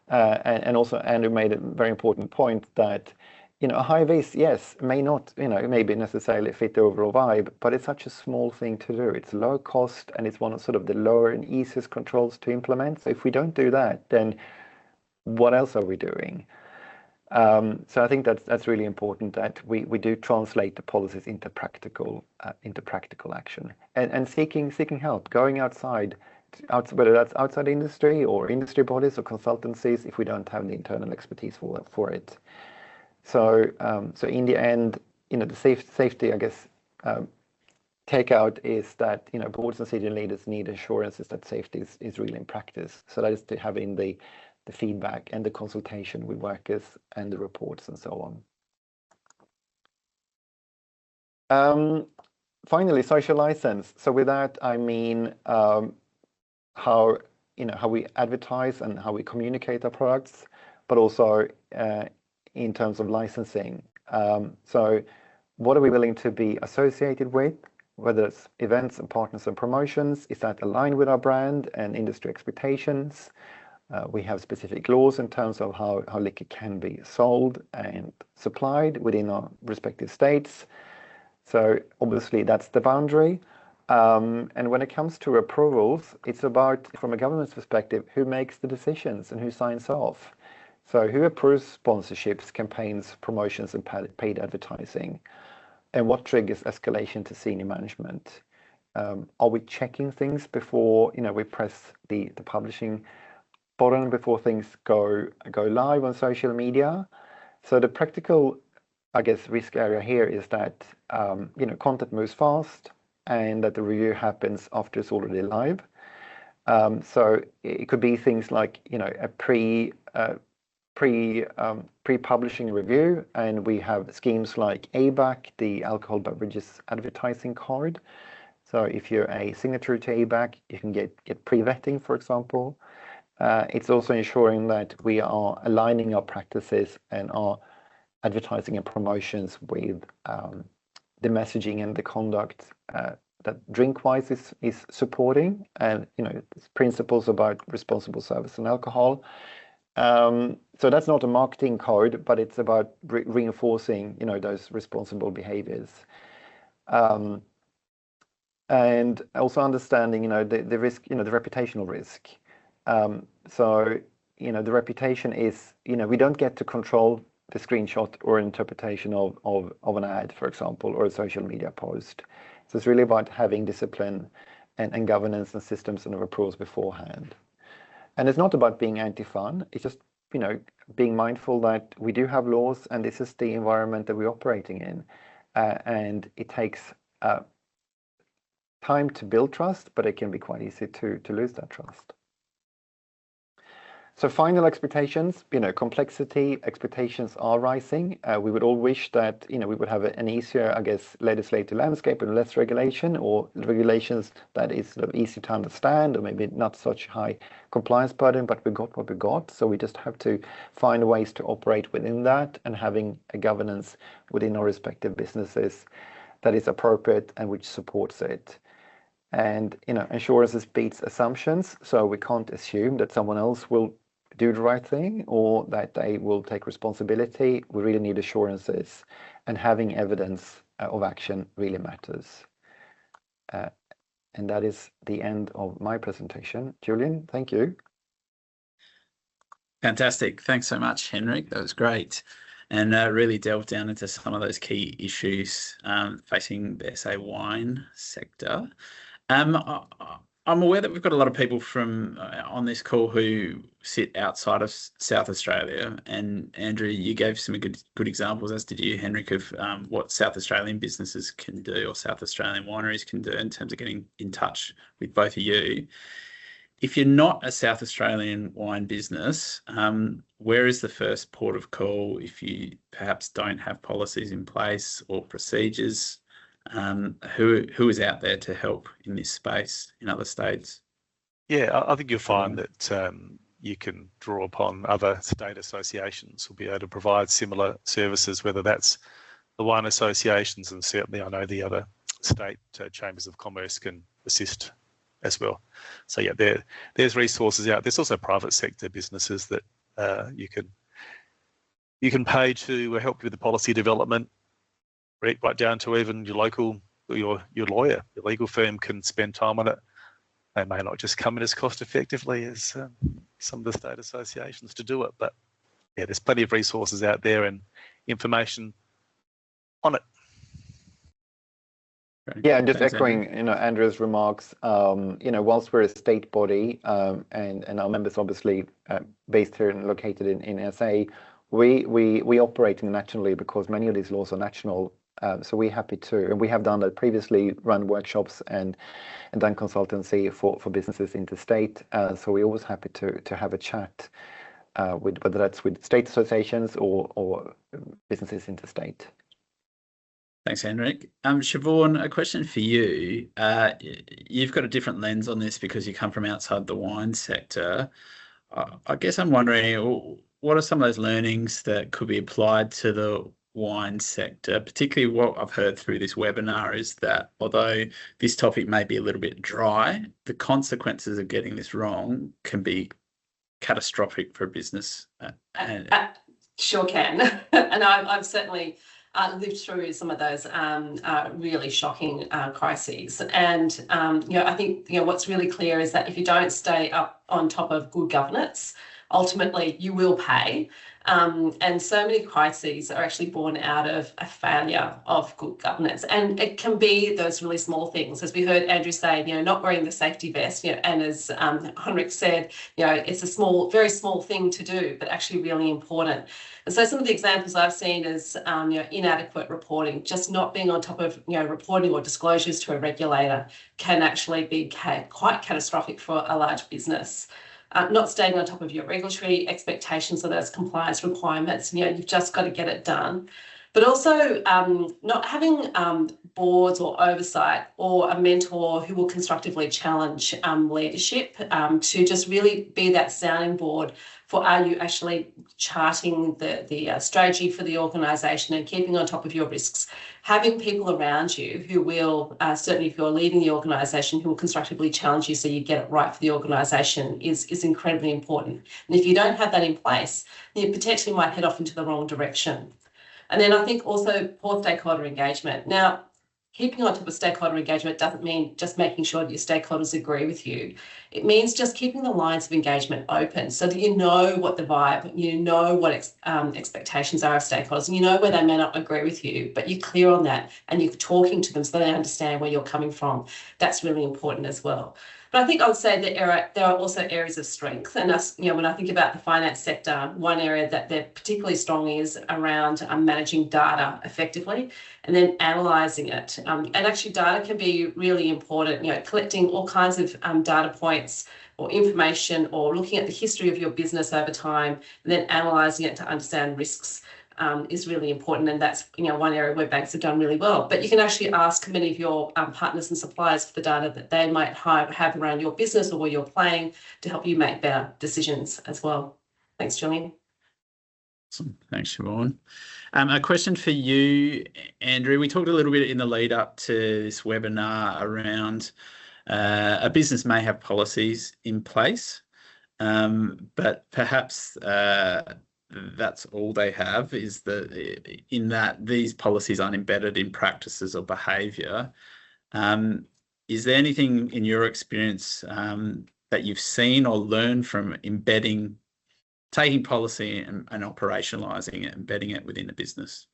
And also Andrew made a very important point that a high vis, yes, may not maybe necessarily fit the overall vibe, but it's such a small thing to do. It's low cost and it's one of sort of the lower and easiest controls to implement. So if we don't do that, then what else are we doing? So I think that's really important that we do translate the policies into practical action and seeking help, going outside, whether that's outside industry or industry bodies or consultancies, if we don't have the internal expertise for it. So in the end, the safety, I guess, takeout is that boards and senior leaders need assurances that safety is really in practice. So that is to have in the feedback and the consultation with workers and the reports and so on. Finally, social license. So with that, I mean how we advertise and how we communicate our products, but also in terms of licensing. So what are we willing to be associated with, whether it's events and partners and promotions? Is that aligned with our brand and industry expectations? We have specific laws in terms of how liquor can be sold and supplied within our respective states. So obviously that's the boundary. And when it comes to approvals, it's about, from a government's perspective, who makes the decisions and who signs off. So who approves sponsorships, campaigns, promotions, and paid advertising? And what triggers escalation to senior management? Are we checking things before we press the publishing button, before things go live on social media? So the practical, I guess, risk area here is that content moves fast and that the review happens after it's already live. So it could be things like a pre-publishing review, and we have schemes like ABAC, the Alcohol Beverages Advertising Card. So if you're a signatory to ABAC, you can get pre-vetting, for example. It's also ensuring that we are aligning our practices and our advertising and promotions with the messaging and the conduct that Drinkwise is supporting, and principles about responsible service and alcohol. So that's not a marketing code, but it's about reinforcing those responsible behaviors. And also understanding the risk, the reputational risk. So the reputation is we don't get to control the screenshot or interpretation of an ad, for example, or a social media post. So it's really about having discipline and governance and systems and approvals beforehand. And it's not about being anti-fun. It's just being mindful that we do have laws and this is the environment that we're operating in, and it takes time to build trust, but it can be quite easy to lose that trust. So final expectations, complexity expectations are rising. We would all wish that, we would have an easier, I guess, legislative landscape and less regulation, or regulations that is sort of easy to understand, or maybe not such high compliance burden, but we got what we got. So we just have to find ways to operate within that and having a governance within our respective businesses that is appropriate and which supports it. And insurances beats assumptions, so we can't assume that someone else will do the right thing or that they will take responsibility. We really need assurances, and having evidence of action really matters. And that is the end of my presentation. Julian, thank you. Fantastic. Thanks so much, Henrik. That was great. And really delved down into some of those key issues facing the SA wine sector. I'm aware that we've got a lot of people from on this call who sit outside of South Australia. And Andrew, you gave some good examples, as did you, Henrik, of what South Australian businesses can do, or South Australian wineries can do, in terms of getting in touch with both of you. If you're not a South Australian wine business, where is the first port of call if you perhaps don't have policies in place or procedures? Who is out there to help in this space in other states? Yeah, I think you'll find that you can draw upon other state associations who'll be able to provide similar services, whether that's the wine associations, and certainly I know the other state chambers of commerce can assist as well. So yeah, there's resources out. There's also private sector businesses that you can pay to help you with the policy development, right down to even your local, your lawyer, your legal firm can spend time on it. They may not just come in as cost effectively as some of the state associations to do it, but yeah, there's plenty of resources out there and information on it. Yeah, and just echoing, Andrew's remarks. Whilst we're a state body, and our members obviously based here and located in SA, we operate nationally because many of these laws are national. So we're happy to, and we have done that previously, run workshops and done consultancy for businesses interstate. So we're always happy to have a chat with, whether that's with state associations or businesses interstate. Thanks, Henrik. Siobhan, a question for you. You've got a different lens on this because you come from outside the wine sector. I guess I'm wondering, what are some of those learnings that could be applied to the wine sector? Particularly what I've heard through this webinar is that although this topic may be a little bit dry, the consequences of getting this wrong can be catastrophic for a business. Sure can. And I've certainly lived through some of those really shocking crises. And, I think, what's really clear is that if you don't stay up on top of good governance, ultimately you will pay. And so many crises are actually born out of a failure of good governance. And it can be those really small things, as we heard Andrew say, not wearing the safety vest, and as Henrik said, it's a very small thing to do, but actually really important. And so some of the examples I've seen is, inadequate reporting, just not being on top of, reporting or disclosures to a regulator can actually be quite catastrophic for a large business. Not staying on top of your regulatory expectations or those compliance requirements, you've just got to get it done. But also not having boards or oversight or a mentor who will constructively challenge leadership to just really be that sounding board for, are you actually charting the strategy for the organisation and keeping on top of your risks. Having people around you who will, certainly if you're leading the organisation, who will constructively challenge you so you get it right for the organisation is incredibly important. And if you don't have that in place, you potentially might head off into the wrong direction. And then I think also poor stakeholder engagement. Now, keeping on top of stakeholder engagement doesn't mean just making sure that your stakeholders agree with you. It means just keeping the lines of engagement open so that you know what the vibe, you know what expectations are of stakeholders, and you know where they may not agree with you, but you're clear on that and you're talking to them so they understand where you're coming from. That's really important as well. But I think I would say that there are also areas of strength. And us, when I think about the finance sector, one area that they're particularly strong is around managing data effectively and then analysing it. And actually data can be really important, collecting all kinds of data points or information or looking at the history of your business over time and then analysing it to understand risks. Is really important, and that's one area where banks have done really well. But you can actually ask many of your partners and suppliers for the data that they might have around your business or where you're playing to help you make better decisions as well. Thanks, Julian. Awesome. Thanks, Siobhan. A question for you, Andrew. We talked a little bit in the lead up to this webinar around a business may have policies in place, but perhaps that's all they have, is in that these policies aren't embedded in practices or behaviour. Is there anything in your experience that you've seen or learned from taking policy and operationalising it, embedding it within the business?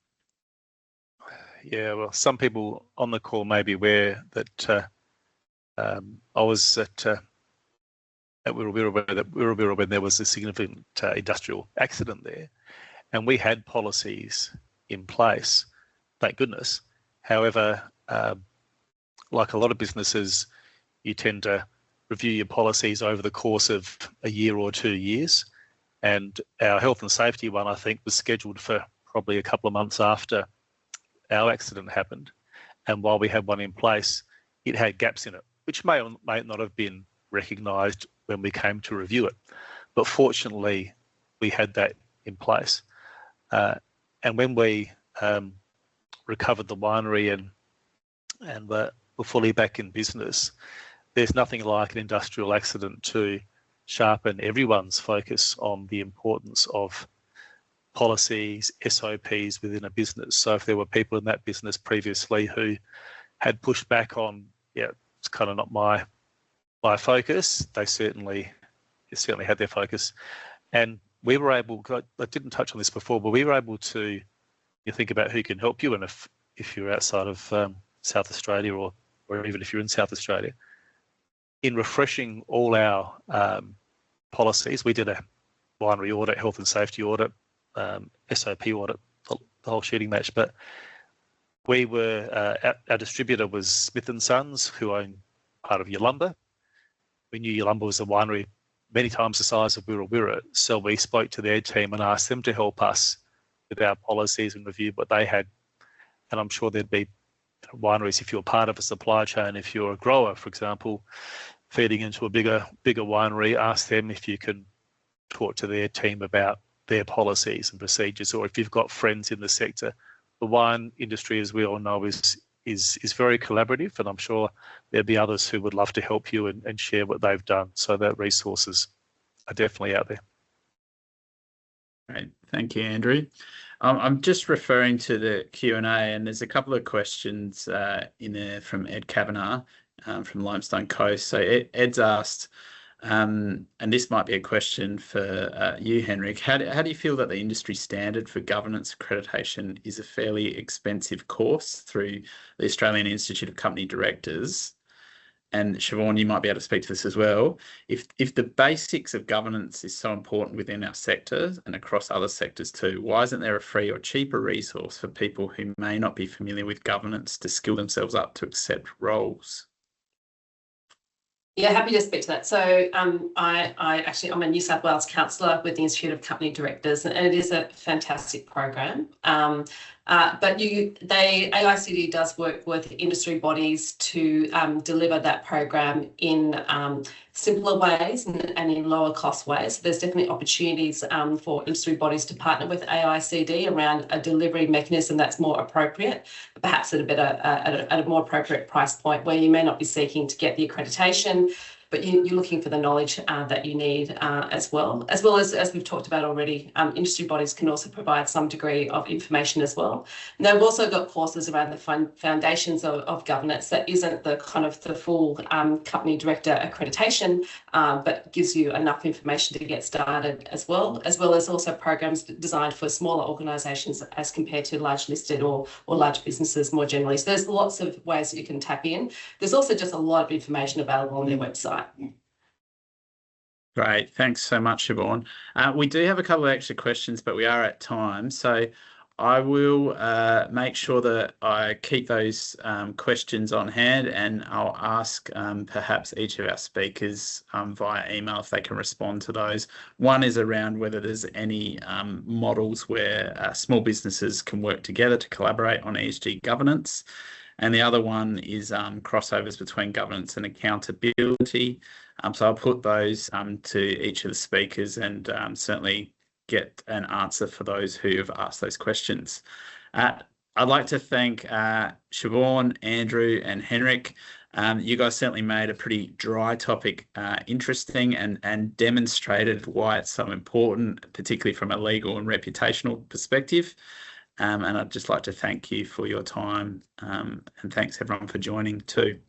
Yeah, well, some people on the call may be aware that I was at Wirrawira when there was a significant industrial accident there, and we had policies in place, thank goodness. However, like a lot of businesses, you tend to review your policies over the course of a year or 2 years. And our health and safety one, I think, was scheduled for probably a couple of months after our accident happened. And while we had one in place, it had gaps in it, which may or may not have been recognised when we came to review it. But fortunately, we had that in place. And when we recovered the winery and were fully back in business, there's nothing like an industrial accident to sharpen everyone's focus on the importance of policies, SOPs within a business. So if there were people in that business previously who had pushed back on, yeah, it's kind of not my focus, they certainly had their focus. And we were able, I didn't touch on this before, but we were able to think about who can help you. And if you're outside of South Australia or even if you're in South Australia, in refreshing all our policies, we did a winery audit, health and safety audit, SOP audit, the whole shooting match. But we were, our distributor was Smith & Sons, who own part of Yalumba. We knew Yalumba was a winery many times the size of Wirrawira, so we spoke to their team and asked them to help us with our policies and review what they had. And I'm sure there'd be wineries, if you're part of a supply chain, if you're a grower, for example, feeding into a bigger winery, ask them if you can talk to their team about their policies and procedures, or if you've got friends in the sector. The wine industry, as we all know, is very collaborative, and I'm sure there'll be others who would love to help you and share what they've done. So that resources are definitely out there. Great, thank you, Andrew. I'm just referring to the Q&A, and there's a couple of questions in there from Ed Kavanagh from Limestone Coast. So Ed's asked, and this might be a question for you, Henrik. How do you feel that the industry standard for governance accreditation is a fairly expensive course through the Australian Institute of Company Directors? And Siobhan, you might be able to speak to this as well. If the basics of governance is so important within our sector and across other sectors too, why isn't there a free or cheaper resource for people who may not be familiar with governance to skill themselves up to accept roles? Yeah, happy to speak to that. So I'm a New South Wales counsellor with the Institute of Company Directors, and it is a fantastic program. But AICD does work with industry bodies to deliver that program in simpler ways and in lower cost ways. So there's definitely opportunities for industry bodies to partner with AICD around a delivery mechanism that's more appropriate, perhaps at a more appropriate price point, where you may not be seeking to get the accreditation, but you're looking for the knowledge that you need as well as we've talked about already. Industry bodies can also provide some degree of information as well. And they've also got courses around the foundations of governance that isn't the kind of the full company director accreditation, but gives you enough information to get started as well as also programs designed for smaller organisations as compared to large listed or large businesses more generally. So there's lots of ways that you can tap in. There's also just a lot of information available on their website. Great, thanks so much, Siobhan. We do have a couple of extra questions, but we are at time, so I will make sure that I keep those questions on hand, and I'll ask perhaps each of our speakers via email if they can respond to those. One is around whether there's any models where small businesses can work together to collaborate on ESG governance. And the other one is crossovers between governance and accountability. So I'll put those to each of the speakers and certainly get an answer for those who have asked those questions. I'd like to thank Siobhan, Andrew, and Henrik. You guys certainly made a pretty dry topic interesting and demonstrated why it's so important, particularly from a legal and reputational perspective. And I'd just like to thank you for your time, and thanks everyone for joining too.